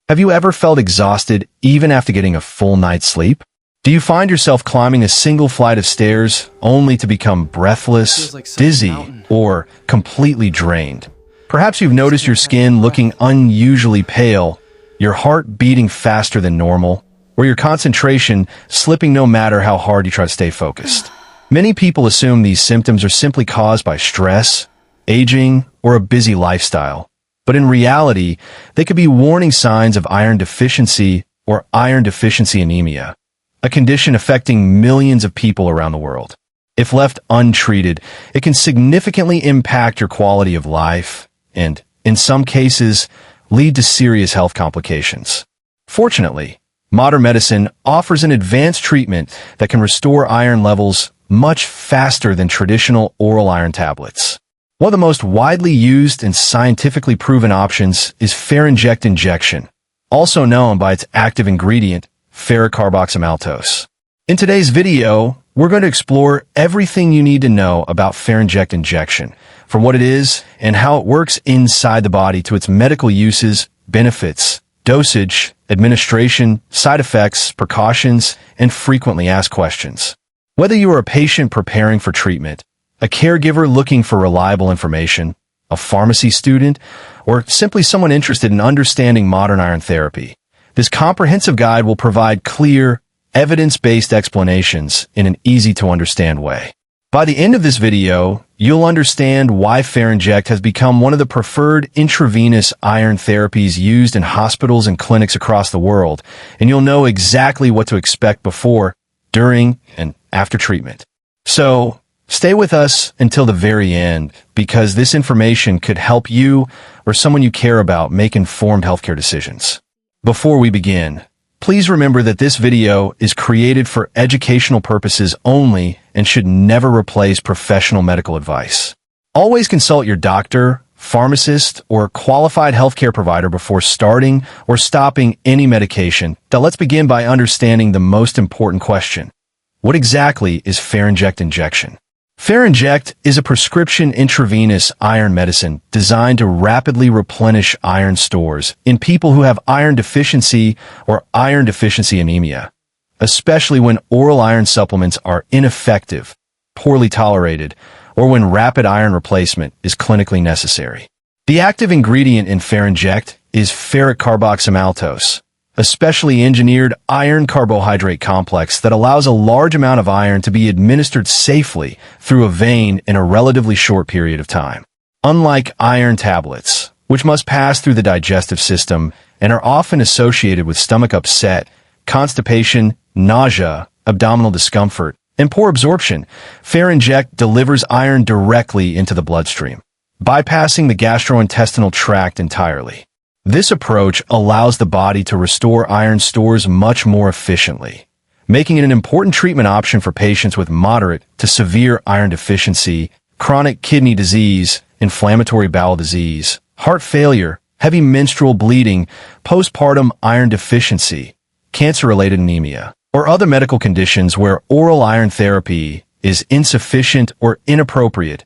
Have you ever felt exhausted even after getting a full night's sleep? Do you find yourself climbing a single flight of stairs only to become breathless, dizzy, or completely drained? Perhaps you've noticed your skin looking unusually pale, your heart beating faster than normal, or your concentration slipping no matter how hard you try to stay focused. Many people assume these symptoms are simply caused by stress, aging, or a busy lifestyle. But in reality, they could be warning signs of iron deficiency or iron deficiency anemia, a condition affecting millions of people around the world. If left untreated, it can significantly impact your quality of life and, in some cases, lead to serious health complications. Fortunately, modern medicine offers an advanced treatment that can restore iron levels much faster than traditional oral iron tablets. One of the most widely used and scientifically proven options is Ferinject Injection, also known by its active ingredient, ferric carboxymaltose. In today's video, we're going to explore everything you need to know about Ferinject Injection, from what it is and how it works inside the body to its medical uses, benefits, dosage, administration, side effects, precautions, and frequently asked questions. Whether you are a patient preparing for treatment, a caregiver looking for reliable information, a pharmacy student, or simply someone interested in understanding modern iron therapy, this comprehensive guide will provide clear, evidence-based explanations in an easy-to-understand way. By the end of this video, you'll understand why Ferinject has become one of the preferred intravenous iron therapies used in hospitals and clinics across the world, and you'll know exactly what to expect before, during, and after treatment. So, stay with us until the very end, because this information could help you or someone you care about make informed healthcare decisions. Before we begin, please remember that this video is created for educational purposes only and should never replace professional medical advice. Always consult your doctor, pharmacist, or qualified healthcare provider before starting or stopping any medication. Now let's begin by understanding the most important question. What exactly is Ferinject Injection? Ferinject is a prescription intravenous iron medicine designed to rapidly replenish iron stores in people who have iron deficiency or iron deficiency anemia, especially when oral iron supplements are ineffective, poorly tolerated, or when rapid iron replacement is clinically necessary. The active ingredient in Ferinject is ferric carboxymaltose, a specially engineered iron carbohydrate complex that allows a large amount of iron to be administered safely through a vein in a relatively short period of time. Unlike iron tablets, which must pass through the digestive system and are often associated with stomach upset, constipation, nausea, abdominal discomfort, and poor absorption, Ferinject delivers iron directly into the bloodstream, bypassing the gastrointestinal tract entirely. This approach allows the body to restore iron stores much more efficiently, making it an important treatment option for patients with moderate to severe iron deficiency, chronic kidney disease, inflammatory bowel disease, heart failure, heavy menstrual bleeding, postpartum iron deficiency, cancer-related anemia, or other medical conditions where oral iron therapy is insufficient or inappropriate.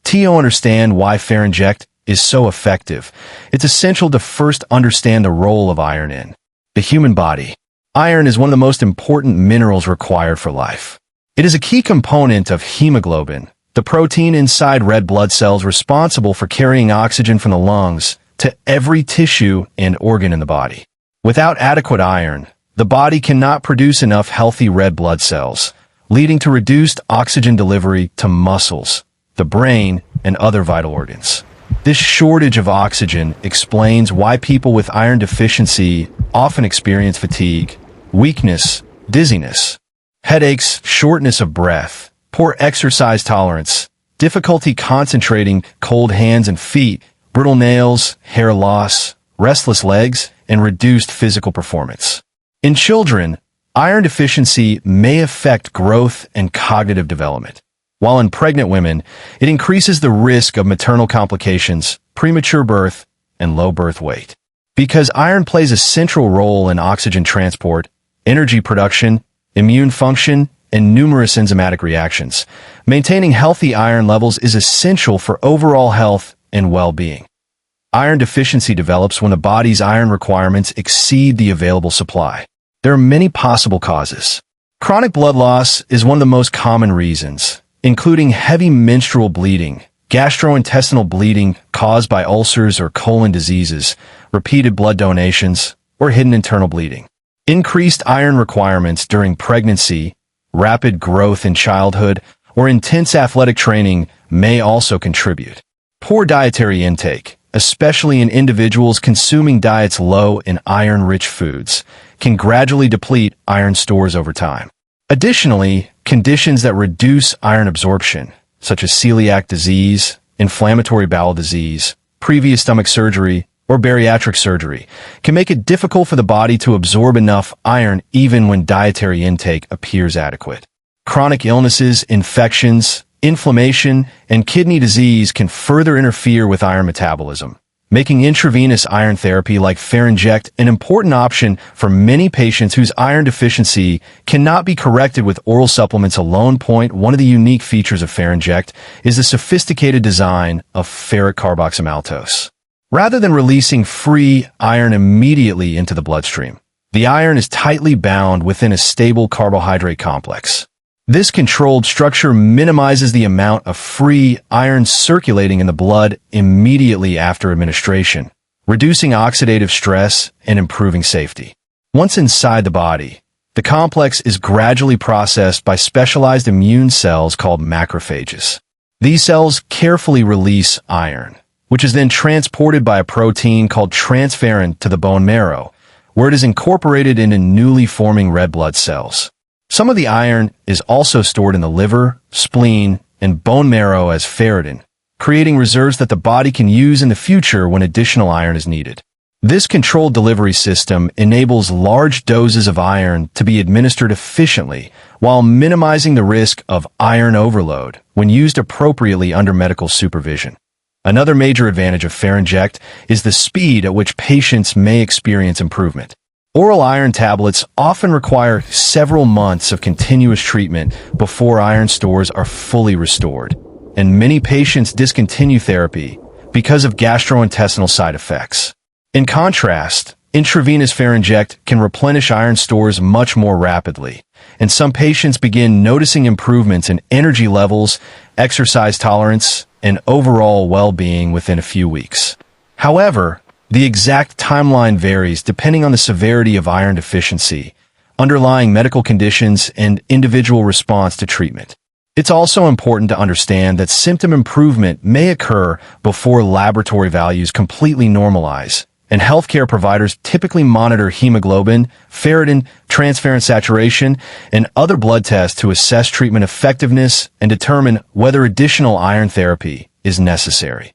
To understand why Ferinject is so effective, it's essential to first understand the role of iron in the human body. Iron is one of the most important minerals required for life. It is a key component of hemoglobin, the protein inside red blood cells responsible for carrying oxygen from the lungs to every tissue and organ in the body. Without adequate iron, the body cannot produce enough healthy red blood cells, leading to reduced oxygen delivery to muscles, the brain, and other vital organs. This shortage of oxygen explains why people with iron deficiency often experience fatigue, weakness, dizziness, headaches, shortness of breath, poor exercise tolerance, difficulty concentrating, cold hands and feet, brittle nails, hair loss, restless legs, and reduced physical performance. In children, iron deficiency may affect growth and cognitive development, while in pregnant women, it increases the risk of maternal complications, premature birth, and low birth weight. Because iron plays a central role in oxygen transport, energy production, immune function, and numerous enzymatic reactions, maintaining healthy iron levels is essential for overall health and well-being. Iron deficiency develops when the body's iron requirements exceed the available supply. There are many possible causes. Chronic blood loss is one of the most common reasons, including heavy menstrual bleeding, gastrointestinal bleeding caused by ulcers or colon diseases, repeated blood donations, or hidden internal bleeding. Increased iron requirements during pregnancy, rapid growth in childhood, or intense athletic training may also contribute. Poor dietary intake, especially in individuals consuming diets low in iron-rich foods, can gradually deplete iron stores over time. Additionally, conditions that reduce iron absorption, such as celiac disease, inflammatory bowel disease, previous stomach surgery, or bariatric surgery, can make it difficult for the body to absorb enough iron even when dietary intake appears adequate. Chronic illnesses, infections, inflammation, and kidney disease can further interfere with iron metabolism, making intravenous iron therapy like Ferinject an important option for many patients whose iron deficiency cannot be corrected with oral supplements alone. One of the unique features of Ferinject is the sophisticated design of ferric carboxymaltose. Rather than releasing free iron immediately into the bloodstream, the iron is tightly bound within a stable carbohydrate complex. This controlled structure minimizes the amount of free iron circulating in the blood immediately after administration, reducing oxidative stress and improving safety. Once inside the body, the complex is gradually processed by specialized immune cells called macrophages. These cells carefully release iron, which is then transported by a protein called transferrin to the bone marrow, where it is incorporated into newly forming red blood cells. Some of the iron is also stored in the liver, spleen, and bone marrow as ferritin, creating reserves that the body can use in the future when additional iron is needed. This controlled delivery system enables large doses of iron to be administered efficiently while minimizing the risk of iron overload when used appropriately under medical supervision. Another major advantage of Ferinject is the speed at which patients may experience improvement. Oral iron tablets often require several months of continuous treatment before iron stores are fully restored, and many patients discontinue therapy because of gastrointestinal side effects. In contrast, intravenous Ferinject can replenish iron stores much more rapidly, and some patients begin noticing improvements in energy levels, exercise tolerance, and overall well-being within a few weeks. However, the exact timeline varies depending on the severity of iron deficiency, underlying medical conditions, and individual response to treatment. It's also important to understand that symptom improvement may occur before laboratory values completely normalize, and healthcare providers typically monitor hemoglobin, ferritin, transferrin saturation, and other blood tests to assess treatment effectiveness and determine whether additional iron therapy is necessary.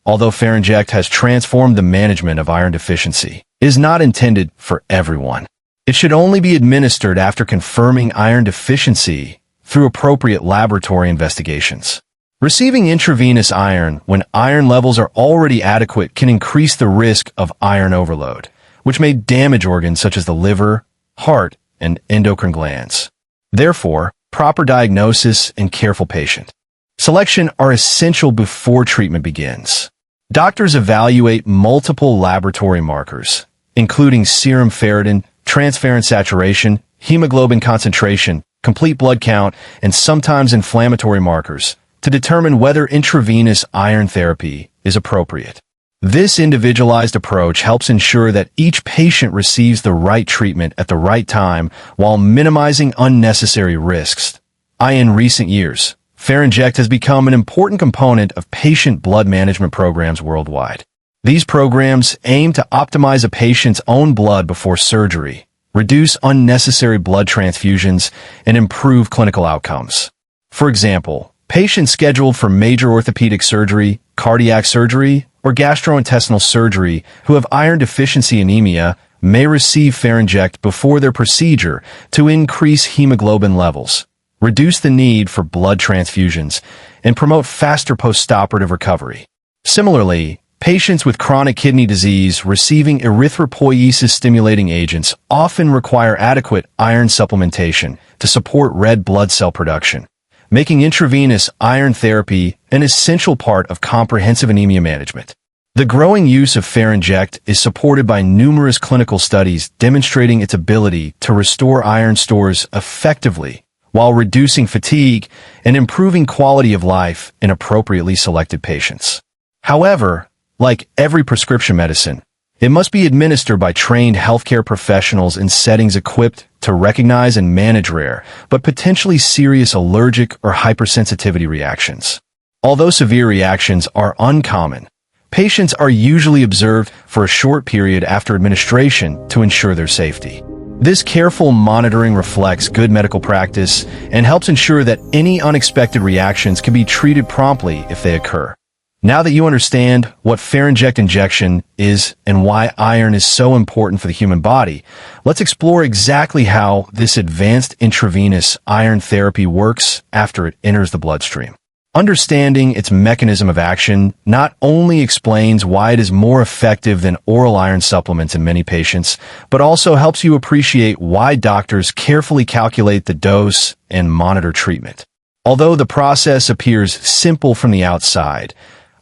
Although Ferinject has transformed the management of iron deficiency, it is not intended for everyone. It should only be administered after confirming iron deficiency through appropriate laboratory investigations. Receiving intravenous iron when iron levels are already adequate can increase the risk of iron overload, which may damage organs such as the liver, heart, and endocrine glands. Therefore, proper diagnosis and careful patient selection are essential before treatment begins. Doctors evaluate multiple laboratory markers, including serum ferritin, transferrin saturation, hemoglobin concentration, complete blood count, and sometimes inflammatory markers, to determine whether intravenous iron therapy is appropriate. This individualized approach helps ensure that each patient receives the right treatment at the right time while minimizing unnecessary risks. In recent years, Ferinject has become an important component of patient blood management programs worldwide. These programs aim to optimize a patient's own blood before surgery, reduce unnecessary blood transfusions, and improve clinical outcomes. For example, patients scheduled for major orthopedic surgery, cardiac surgery, or gastrointestinal surgery who have iron deficiency anemia may receive Ferinject before their procedure to increase hemoglobin levels, reduce the need for blood transfusions, and promote faster postoperative recovery. Similarly, patients with chronic kidney disease receiving erythropoiesis-stimulating agents often require adequate iron supplementation to support red blood cell production, making intravenous iron therapy an essential part of comprehensive anemia management. The growing use of Ferinject is supported by numerous clinical studies demonstrating its ability to restore iron stores effectively while reducing fatigue and improving quality of life in appropriately selected patients. However, like every prescription medicine, it must be administered by trained healthcare professionals in settings equipped to recognize and manage rare, but potentially serious allergic or hypersensitivity reactions. Although severe reactions are uncommon, patients are usually observed for a short period after administration to ensure their safety. This careful monitoring reflects good medical practice and helps ensure that any unexpected reactions can be treated promptly if they occur. Now that you understand what Ferinject Injection is and why iron is so important for the human body, let's explore exactly how this advanced intravenous iron therapy works after it enters the bloodstream. Understanding its mechanism of action not only explains why it is more effective than oral iron supplements in many patients, but also helps you appreciate why doctors carefully calculate the dose and monitor treatment. Although the process appears simple from the outside,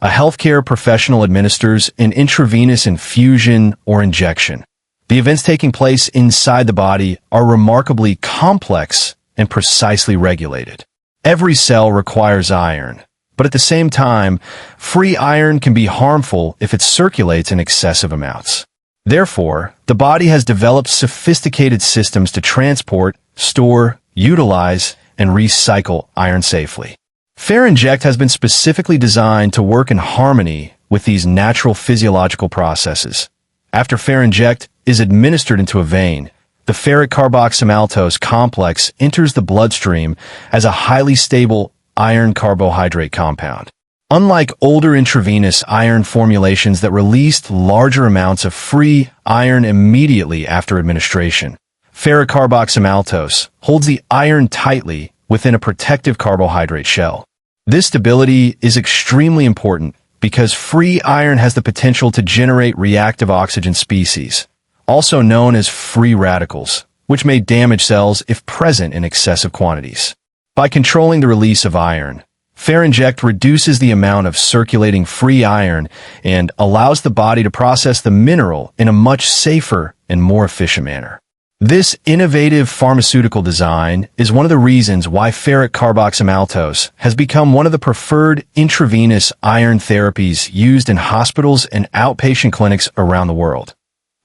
a healthcare professional administers an intravenous infusion or injection. The events taking place inside the body are remarkably complex and precisely regulated. Every cell requires iron, but at the same time, free iron can be harmful if it circulates in excessive amounts. Therefore, the body has developed sophisticated systems to transport, store, utilize, and recycle iron safely. Ferinject has been specifically designed to work in harmony with these natural physiological processes. After Ferinject is administered into a vein, the ferric carboxymaltose complex enters the bloodstream as a highly stable iron carbohydrate compound. Unlike older intravenous iron formulations that released larger amounts of free iron immediately after administration, ferric carboxymaltose holds the iron tightly within a protective carbohydrate shell. This stability is extremely important because free iron has the potential to generate reactive oxygen species, also known as free radicals, which may damage cells if present in excessive quantities. By controlling the release of iron, Ferinject reduces the amount of circulating free iron and allows the body to process the mineral in a much safer and more efficient manner. This innovative pharmaceutical design is one of the reasons why ferric carboxymaltose has become one of the preferred intravenous iron therapies used in hospitals and outpatient clinics around the world.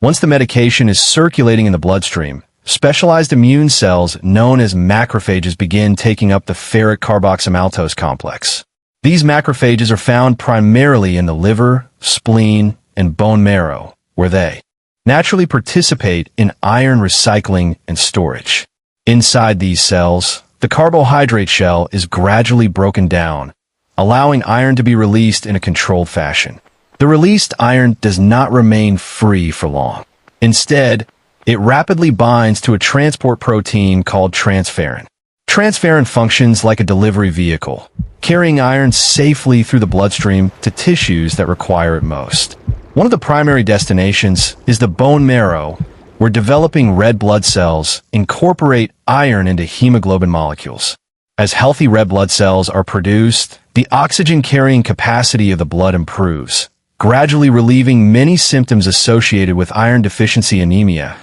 Once the medication is circulating in the bloodstream, specialized immune cells known as macrophages begin taking up the ferric carboxymaltose complex. These macrophages are found primarily in the liver, spleen, and bone marrow, where they naturally participate in iron recycling and storage. Inside these cells, the carbohydrate shell is gradually broken down, allowing iron to be released in a controlled fashion. The released iron does not remain free for long. Instead, it rapidly binds to a transport protein called transferrin. Transferrin functions like a delivery vehicle, carrying iron safely through the bloodstream to tissues that require it most. One of the primary destinations is the bone marrow, where developing red blood cells incorporate iron into hemoglobin molecules. As healthy red blood cells are produced, the oxygen-carrying capacity of the blood improves, gradually relieving many symptoms associated with iron deficiency anemia.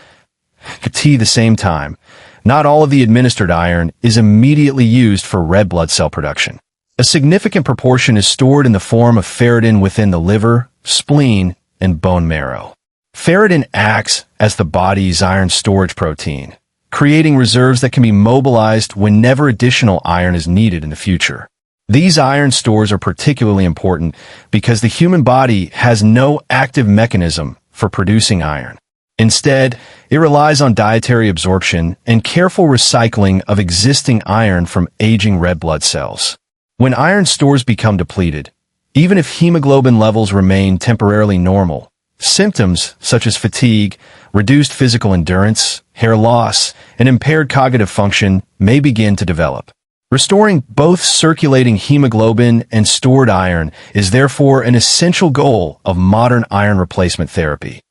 At the same time, not all of the administered iron is immediately used for red blood cell production. A significant proportion is stored in the form of ferritin within the liver, spleen, and bone marrow. Ferritin acts as the body's iron storage protein, creating reserves that can be mobilized whenever additional iron is needed in the future. These iron stores are particularly important because the human body has no active mechanism for producing iron. Instead, it relies on dietary absorption and careful recycling of existing iron from aging red blood cells. When iron stores become depleted, even if hemoglobin levels remain temporarily normal, symptoms such as fatigue, reduced physical endurance, hair loss, and impaired cognitive function may begin to develop. Restoring both circulating hemoglobin and stored iron is therefore an essential goal of modern iron replacement therapy.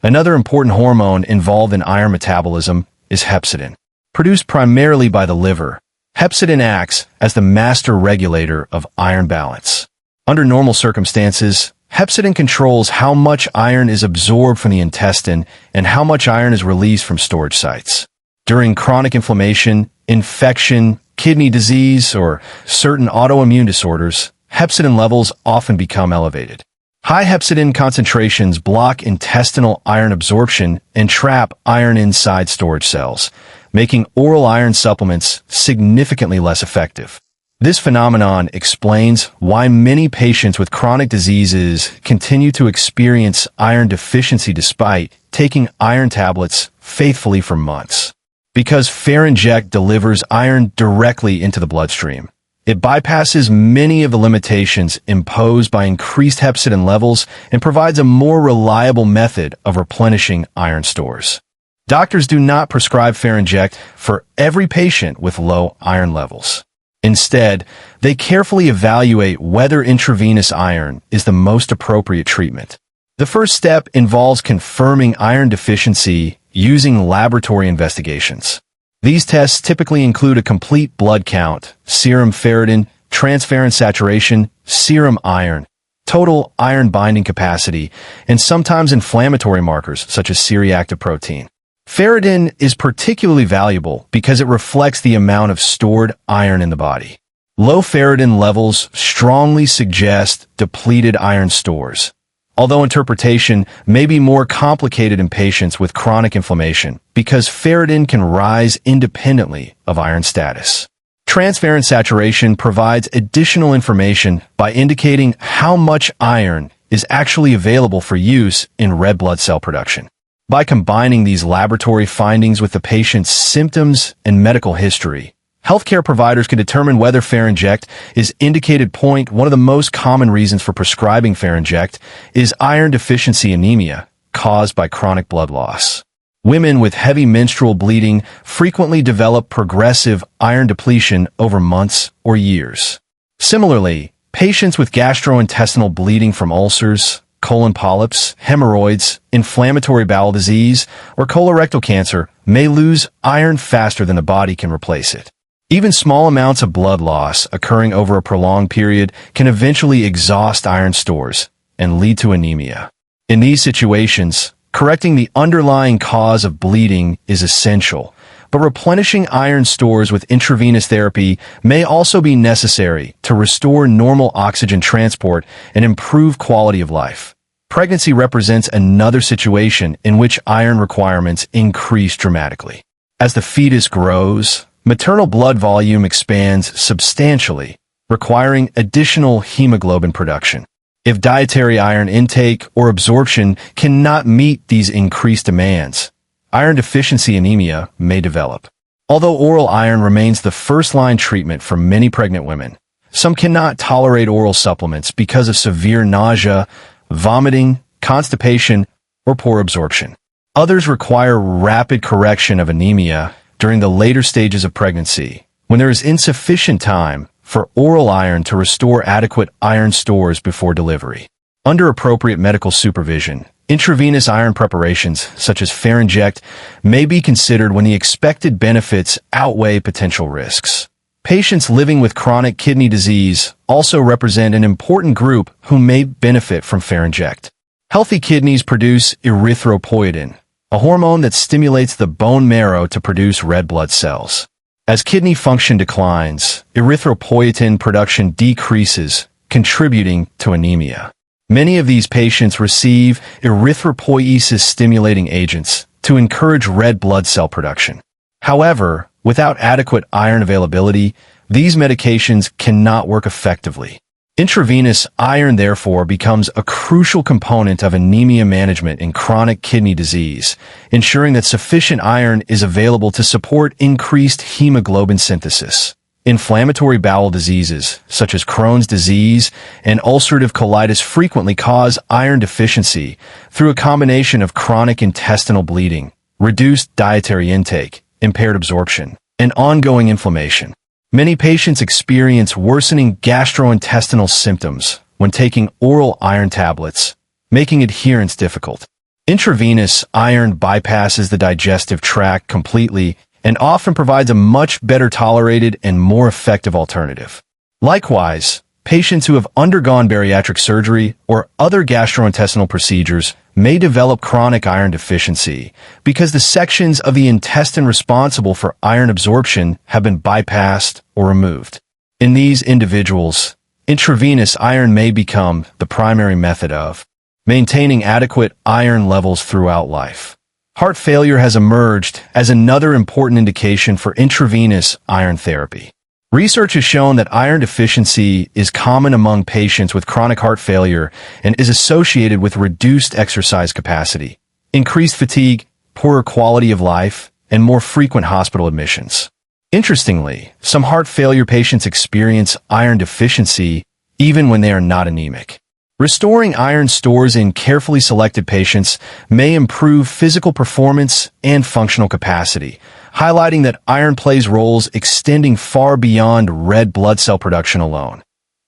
Another important hormone involved in iron metabolism is hepcidin. Produced primarily by the liver, hepcidin acts as the master regulator of iron balance. Under normal circumstances, Hepcidin controls how much iron is absorbed from the intestine and how much iron is released from storage sites. During chronic inflammation, infection, kidney disease, or certain autoimmune disorders, hepcidin levels often become elevated. High hepcidin concentrations block intestinal iron absorption and trap iron inside storage cells, making oral iron supplements significantly less effective. This phenomenon explains why many patients with chronic diseases continue to experience iron deficiency despite taking iron tablets faithfully for months. Because Ferinject delivers iron directly into the bloodstream, it bypasses many of the limitations imposed by increased hepcidin levels and provides a more reliable method of replenishing iron stores. Doctors do not prescribe Ferinject for every patient with low iron levels. Instead, they carefully evaluate whether intravenous iron is the most appropriate treatment. The first step involves confirming iron deficiency using laboratory investigations. These tests typically include a complete blood count, serum ferritin, transferrin saturation, serum iron, total iron binding capacity, and sometimes inflammatory markers such as C-reactive protein. Ferritin is particularly valuable because it reflects the amount of stored iron in the body. Low ferritin levels strongly suggest depleted iron stores, although interpretation may be more complicated in patients with chronic inflammation because ferritin can rise independently of iron status. Transferrin saturation provides additional information by indicating how much iron is actually available for use in red blood cell production. By combining these laboratory findings with the patient's symptoms and medical history, healthcare providers can determine whether Ferinject is indicated. One of the most common reasons for prescribing Ferinject is iron deficiency anemia caused by chronic blood loss. Women with heavy menstrual bleeding frequently develop progressive iron depletion over months or years. Similarly, patients with gastrointestinal bleeding from ulcers, colon polyps, hemorrhoids, inflammatory bowel disease, or colorectal cancer may lose iron faster than the body can replace it. Even small amounts of blood loss occurring over a prolonged period can eventually exhaust iron stores and lead to anemia. In these situations, correcting the underlying cause of bleeding is essential, but replenishing iron stores with intravenous therapy may also be necessary to restore normal oxygen transport and improve quality of life. Pregnancy represents another situation in which iron requirements increase dramatically. As the fetus grows, maternal blood volume expands substantially, requiring additional hemoglobin production. If dietary iron intake or absorption cannot meet these increased demands, iron deficiency anemia may develop. Although oral iron remains the first-line treatment for many pregnant women, some cannot tolerate oral supplements because of severe nausea, vomiting, constipation, or poor absorption. Others require rapid correction of anemia during the later stages of pregnancy, when there is insufficient time for oral iron to restore adequate iron stores before delivery. Under appropriate medical supervision, intravenous iron preparations, such as Ferinject, may be considered when the expected benefits outweigh potential risks. Patients living with chronic kidney disease also represent an important group who may benefit from Ferinject. Healthy kidneys produce erythropoietin, a hormone that stimulates the bone marrow to produce red blood cells. As kidney function declines, erythropoietin production decreases, contributing to anemia. Many of these patients receive erythropoiesis-stimulating agents to encourage red blood cell production. However, without adequate iron availability, these medications cannot work effectively. Intravenous iron, therefore, becomes a crucial component of anemia management in chronic kidney disease, ensuring that sufficient iron is available to support increased hemoglobin synthesis. Inflammatory bowel diseases, such as Crohn's disease and ulcerative colitis, frequently cause iron deficiency through a combination of chronic intestinal bleeding, reduced dietary intake, impaired absorption, and ongoing inflammation. Many patients experience worsening gastrointestinal symptoms when taking oral iron tablets, making adherence difficult. Intravenous iron bypasses the digestive tract completely and often provides a much better tolerated and more effective alternative. Likewise, patients who have undergone bariatric surgery or other gastrointestinal procedures may develop chronic iron deficiency because the sections of the intestine responsible for iron absorption have been bypassed or removed. In these individuals, intravenous iron may become the primary method of maintaining adequate iron levels throughout life. Heart failure has emerged as another important indication for intravenous iron therapy. Research has shown that iron deficiency is common among patients with chronic heart failure and is associated with reduced exercise capacity, increased fatigue, poorer quality of life, and more frequent hospital admissions. Interestingly, some heart failure patients experience iron deficiency even when they are not anemic. Restoring iron stores in carefully selected patients may improve physical performance and functional capacity, highlighting that iron plays roles extending far beyond red blood cell production alone.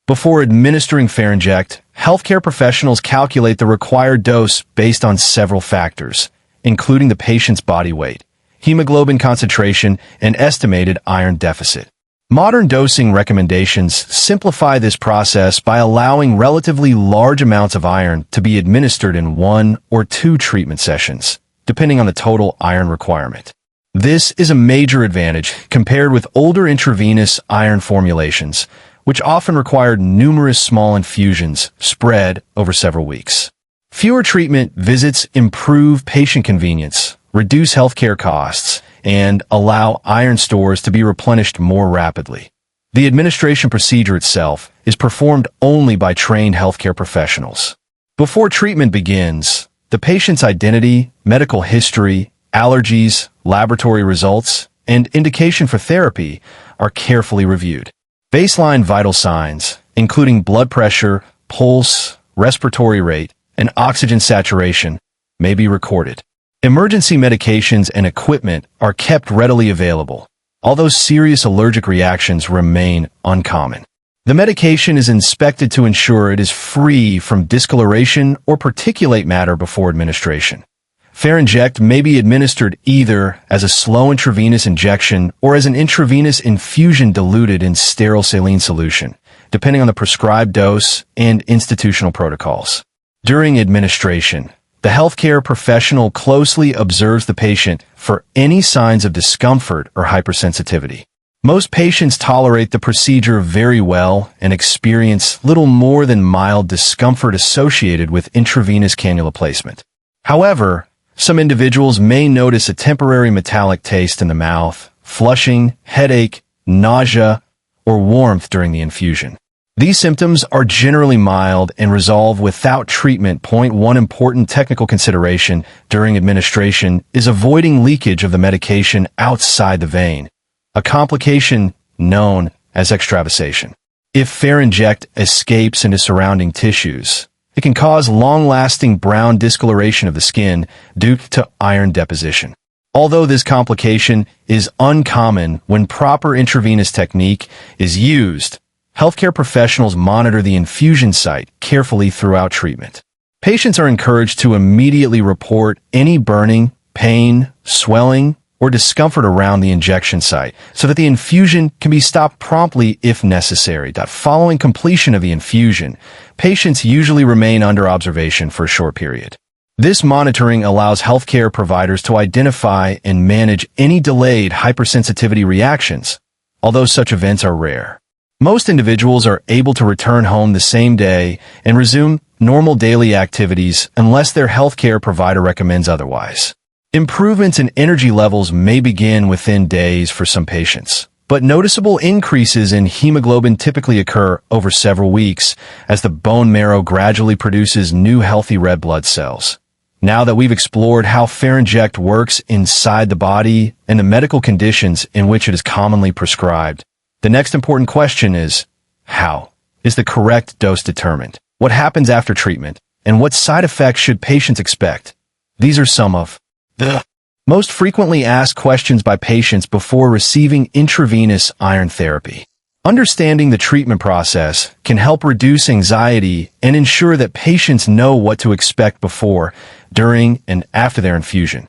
Before administering Ferinject, healthcare professionals calculate the required dose based on several factors, including the patient's body weight, hemoglobin concentration, and estimated iron deficit. Modern dosing recommendations simplify this process by allowing relatively large amounts of iron to be administered in 1 or 2 treatment sessions, depending on the total iron requirement. This is a major advantage compared with older intravenous iron formulations, which often required numerous small infusions spread over several weeks. Fewer treatment visits improve patient convenience, reduce healthcare costs, and allow iron stores to be replenished more rapidly. The administration procedure itself is performed only by trained healthcare professionals. Before treatment begins, the patient's identity, medical history, allergies, laboratory results, and indication for therapy are carefully reviewed. Baseline vital signs, including blood pressure, pulse, respiratory rate, and oxygen saturation, may be recorded. Emergency medications and equipment are kept readily available, although serious allergic reactions remain uncommon. The medication is inspected to ensure it is free from discoloration or particulate matter before administration. Ferinject may be administered either as a slow intravenous injection or as an intravenous infusion diluted in sterile saline solution, depending on the prescribed dose and institutional protocols. During administration, the healthcare professional closely observes the patient for any signs of discomfort or hypersensitivity. Most patients tolerate the procedure very well and experience little more than mild discomfort associated with intravenous cannula placement. However, some individuals may notice a temporary metallic taste in the mouth, flushing, headache, nausea, or warmth during the infusion. These symptoms are generally mild and resolve without treatment. One important technical consideration during administration is avoiding leakage of the medication outside the vein, a complication known as extravasation. If Ferinject escapes into surrounding tissues, it can cause long-lasting brown discoloration of the skin due to iron deposition. Although this complication is uncommon when proper intravenous technique is used, healthcare professionals monitor the infusion site carefully throughout treatment. Patients are encouraged to immediately report any burning, pain, swelling, or discomfort around the injection site so that the infusion can be stopped promptly if necessary. Following completion of the infusion, patients usually remain under observation for a short period. This monitoring allows healthcare providers to identify and manage any delayed hypersensitivity reactions, although such events are rare. Most individuals are able to return home the same day and resume normal daily activities unless their healthcare provider recommends otherwise. Improvements in energy levels may begin within days for some patients, but noticeable increases in hemoglobin typically occur over several weeks as the bone marrow gradually produces new healthy red blood cells. Now that we've explored how Ferinject works inside the body and the medical conditions in which it is commonly prescribed, the next important question is, how is the correct dose determined? What happens after treatment? And what side effects should patients expect? These are some of the most frequently asked questions by patients before receiving intravenous iron therapy. Understanding the treatment process can help reduce anxiety and ensure that patients know what to expect before, during, and after their infusion.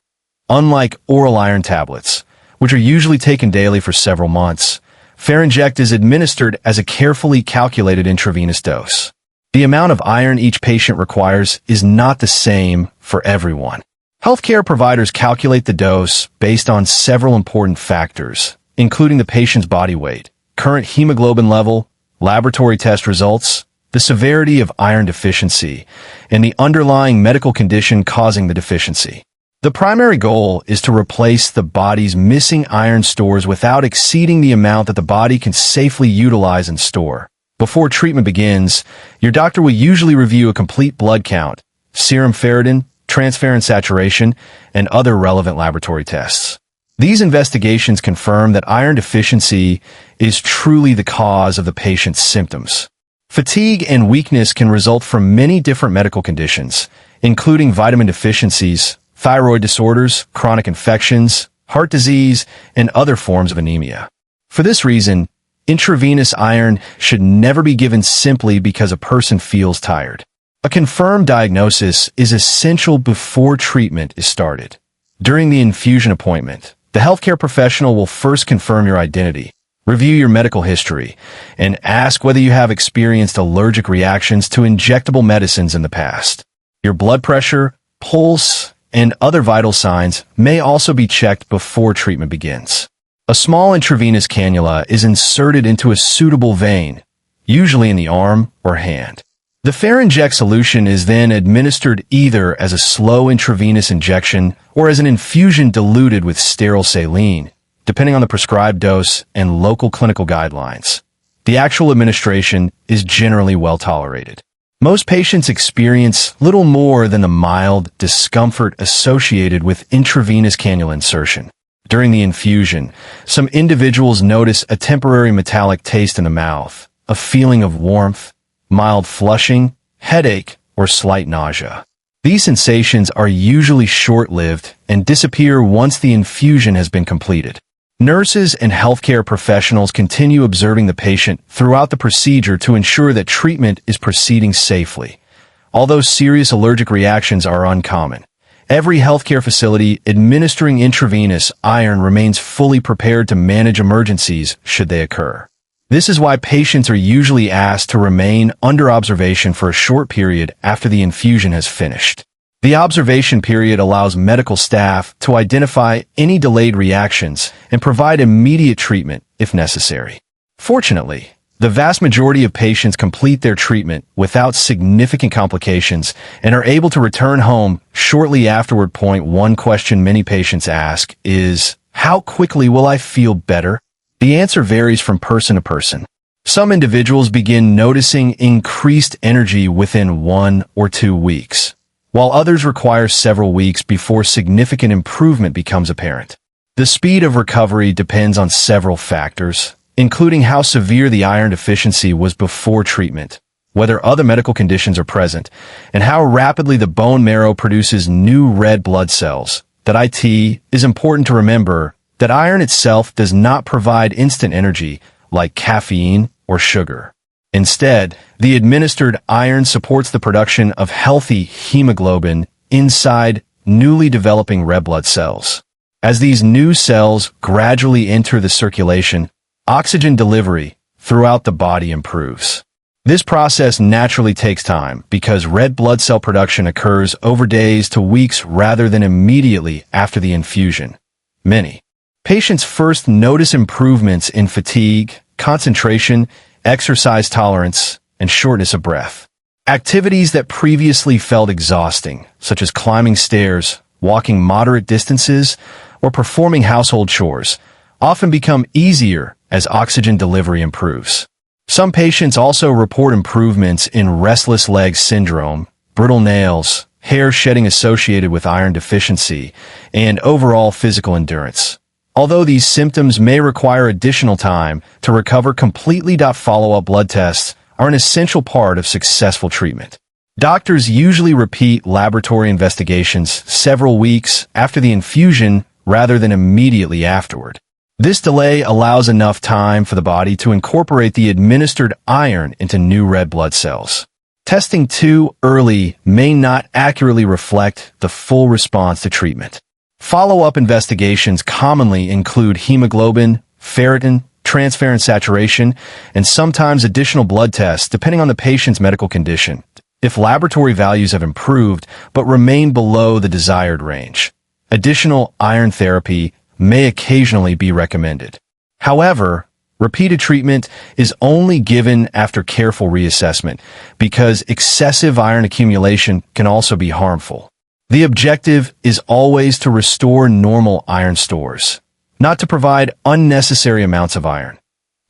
Unlike oral iron tablets, which are usually taken daily for several months, Ferinject is administered as a carefully calculated intravenous dose. The amount of iron each patient requires is not the same for everyone. Healthcare providers calculate the dose based on several important factors, including the patient's body weight, current hemoglobin level, laboratory test results, the severity of iron deficiency, and the underlying medical condition causing the deficiency. The primary goal is to replace the body's missing iron stores without exceeding the amount that the body can safely utilize and store. Before treatment begins, your doctor will usually review a complete blood count, serum ferritin, transferrin saturation, and other relevant laboratory tests. These investigations confirm that iron deficiency is truly the cause of the patient's symptoms. Fatigue and weakness can result from many different medical conditions, including vitamin deficiencies, thyroid disorders, chronic infections, heart disease, and other forms of anemia. For this reason, intravenous iron should never be given simply because a person feels tired. A confirmed diagnosis is essential before treatment is started. During the infusion appointment, the healthcare professional will first confirm your identity, review your medical history, and ask whether you have experienced allergic reactions to injectable medicines in the past. Your blood pressure, pulse, and other vital signs may also be checked before treatment begins. A small intravenous cannula is inserted into a suitable vein, usually in the arm or hand. The Ferinject solution is then administered either as a slow intravenous injection or as an infusion diluted with sterile saline, depending on the prescribed dose and local clinical guidelines. The actual administration is generally well tolerated. Most patients experience little more than the mild discomfort associated with intravenous cannula insertion. During the infusion, some individuals notice a temporary metallic taste in the mouth, a feeling of warmth, mild flushing, headache, or slight nausea. These sensations are usually short-lived and disappear once the infusion has been completed. Nurses and healthcare professionals continue observing the patient throughout the procedure to ensure that treatment is proceeding safely. Although serious allergic reactions are uncommon, every healthcare facility administering intravenous iron remains fully prepared to manage emergencies should they occur. This is why patients are usually asked to remain under observation for a short period after the infusion has finished. The observation period allows medical staff to identify any delayed reactions and provide immediate treatment if necessary. Fortunately, the vast majority of patients complete their treatment without significant complications and are able to return home shortly afterward. One question many patients ask is, how quickly will I feel better? The answer varies from person to person. Some individuals begin noticing increased energy within 1 or 2 weeks, while others require several weeks before significant improvement becomes apparent. The speed of recovery depends on several factors, including how severe the iron deficiency was before treatment, whether other medical conditions are present, and how rapidly the bone marrow produces new red blood cells. It is important to remember that iron itself does not provide instant energy like caffeine or sugar. Instead, the administered iron supports the production of healthy hemoglobin inside newly developing red blood cells. As these new cells gradually enter the circulation, oxygen delivery throughout the body improves. This process naturally takes time because red blood cell production occurs over days to weeks rather than immediately after the infusion. Many patients first notice improvements in fatigue, concentration, exercise tolerance, and shortness of breath. Activities that previously felt exhausting, such as climbing stairs, walking moderate distances, or performing household chores, often become easier as oxygen delivery improves. Some patients also report improvements in restless leg syndrome, brittle nails, hair shedding associated with iron deficiency, and overall physical endurance. Although these symptoms may require additional time to recover completely, follow-up blood tests are an essential part of successful treatment. Doctors usually repeat laboratory investigations several weeks after the infusion rather than immediately afterward. This delay allows enough time for the body to incorporate the administered iron into new red blood cells. Testing too early may not accurately reflect the full response to treatment. Follow-up investigations commonly include hemoglobin, ferritin, transferrin saturation, and sometimes additional blood tests depending on the patient's medical condition, if laboratory values have improved but remain below the desired range. Additional iron therapy may occasionally be recommended. However, repeated treatment is only given after careful reassessment because excessive iron accumulation can also be harmful. The objective is always to restore normal iron stores, not to provide unnecessary amounts of iron.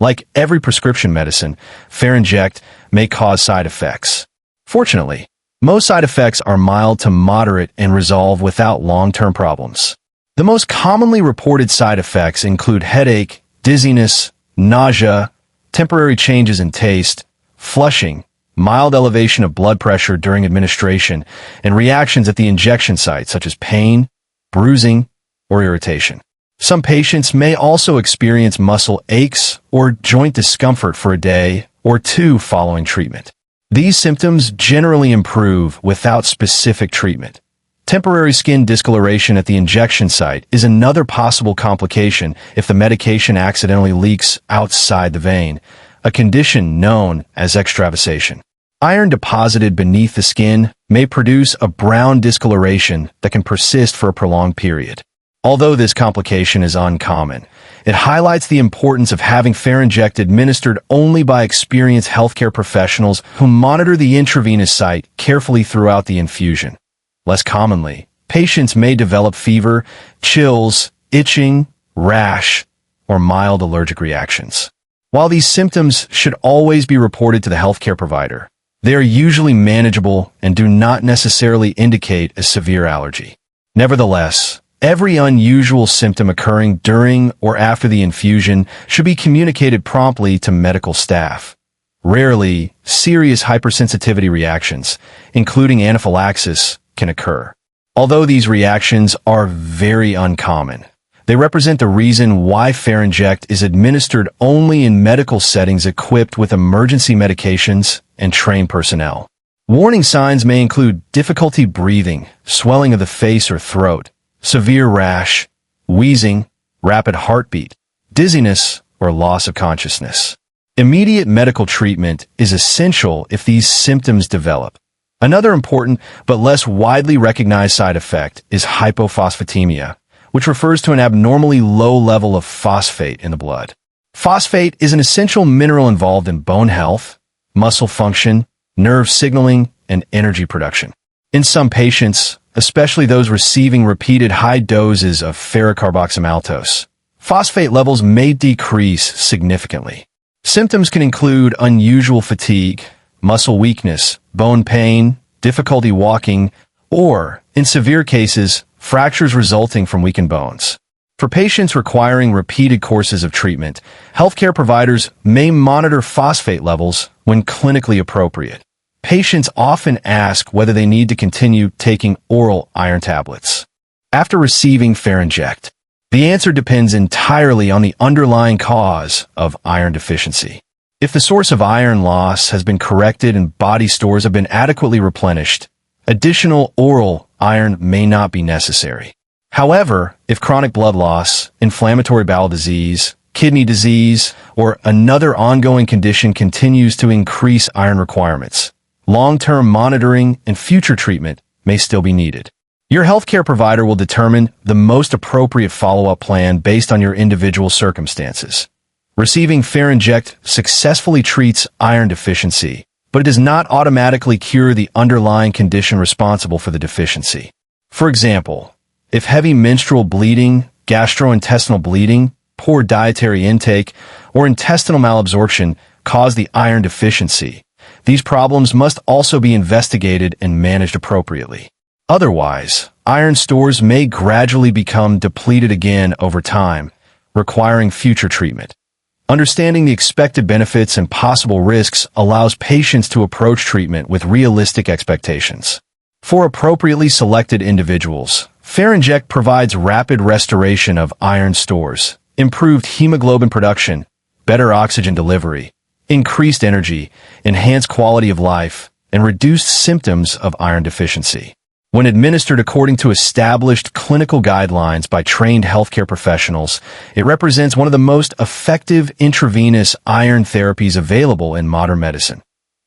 Like every prescription medicine, Ferinject may cause side effects. Fortunately, most side effects are mild to moderate and resolve without long-term problems. The most commonly reported side effects include headache, dizziness, nausea, temporary changes in taste, flushing, mild elevation of blood pressure during administration, and reactions at the injection site such as pain, bruising, or irritation. Some patients may also experience muscle aches or joint discomfort for a day or two following treatment. These symptoms generally improve without specific treatment. Temporary skin discoloration at the injection site is another possible complication if the medication accidentally leaks outside the vein, a condition known as extravasation. Iron deposited beneath the skin may produce a brown discoloration that can persist for a prolonged period. Although this complication is uncommon, it highlights the importance of having Ferinject administered only by experienced healthcare professionals who monitor the intravenous site carefully throughout the infusion. Less commonly, patients may develop fever, chills, itching, rash, or mild allergic reactions. While these symptoms should always be reported to the healthcare provider, they are usually manageable and do not necessarily indicate a severe allergy. Nevertheless, every unusual symptom occurring during or after the infusion should be communicated promptly to medical staff. Rarely, serious hypersensitivity reactions, including anaphylaxis, can occur. Although these reactions are very uncommon, they represent the reason why Ferinject is administered only in medical settings equipped with emergency medications and trained personnel. Warning signs may include difficulty breathing, swelling of the face or throat, severe rash, wheezing, rapid heartbeat, dizziness, or loss of consciousness. Immediate medical treatment is essential if these symptoms develop. Another important but less widely recognized side effect is hypophosphatemia, which refers to an abnormally low level of phosphate in the blood. Phosphate is an essential mineral involved in bone health, muscle function, nerve signaling, and energy production. In some patients, especially those receiving repeated high doses of ferrocarboxymaltose, phosphate levels may decrease significantly. Symptoms can include unusual fatigue, muscle weakness, bone pain, difficulty walking, or, in severe cases, fractures resulting from weakened bones. For patients requiring repeated courses of treatment, healthcare providers may monitor phosphate levels when clinically appropriate. Patients often ask whether they need to continue taking oral iron tablets after receiving Ferinject. The answer depends entirely on the underlying cause of iron deficiency. If the source of iron loss has been corrected and body stores have been adequately replenished, additional oral iron may not be necessary. However, if chronic blood loss, inflammatory bowel disease, kidney disease, or another ongoing condition continues to increase iron requirements, long-term monitoring and future treatment may still be needed. Your healthcare provider will determine the most appropriate follow-up plan based on your individual circumstances. Receiving Ferinject successfully treats iron deficiency, but it does not automatically cure the underlying condition responsible for the deficiency. For example, if heavy menstrual bleeding, gastrointestinal bleeding, poor dietary intake, or intestinal malabsorption cause the iron deficiency, these problems must also be investigated and managed appropriately. Otherwise, iron stores may gradually become depleted again over time, requiring future treatment. Understanding the expected benefits and possible risks allows patients to approach treatment with realistic expectations. For appropriately selected individuals, Ferinject provides rapid restoration of iron stores, improved hemoglobin production, better oxygen delivery, increased energy, enhanced quality of life, and reduced symptoms of iron deficiency. When administered according to established clinical guidelines by trained healthcare professionals, it represents one of the most effective intravenous iron therapies available in modern medicine.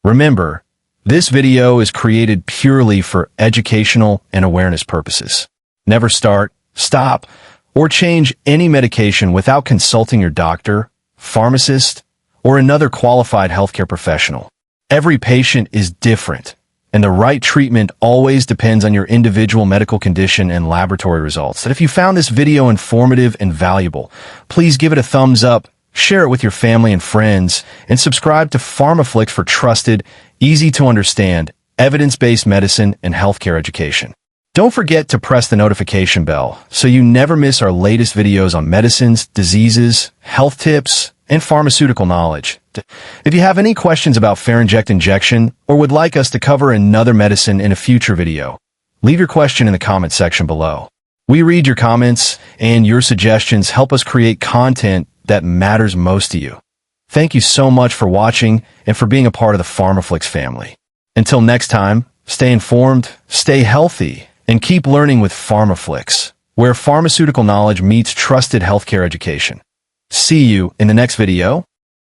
Remember, this video is created purely for educational and awareness purposes. Never start, stop, or change any medication without consulting your doctor, pharmacist, or another qualified healthcare professional. Every patient is different, and the right treatment always depends on your individual medical condition and laboratory results. And if you found this video informative and valuable, please give it a thumbs up, share it with your family and friends, and subscribe to PharmaFlix for trusted, easy-to-understand, evidence-based medicine and healthcare education. Don't forget to press the notification bell so you never miss our latest videos on medicines, diseases, health tips, and pharmaceutical knowledge. If you have any questions about Ferinject Injection or would like us to cover another medicine in a future video, leave your question in the comment section below. We read your comments, and your suggestions help us create content that matters most to you. Thank you so much for watching and for being a part of the PharmaFlix family. Until next time, stay informed, stay healthy, and keep learning with PharmaFlix, where pharmaceutical knowledge meets trusted healthcare education. See you in the next video.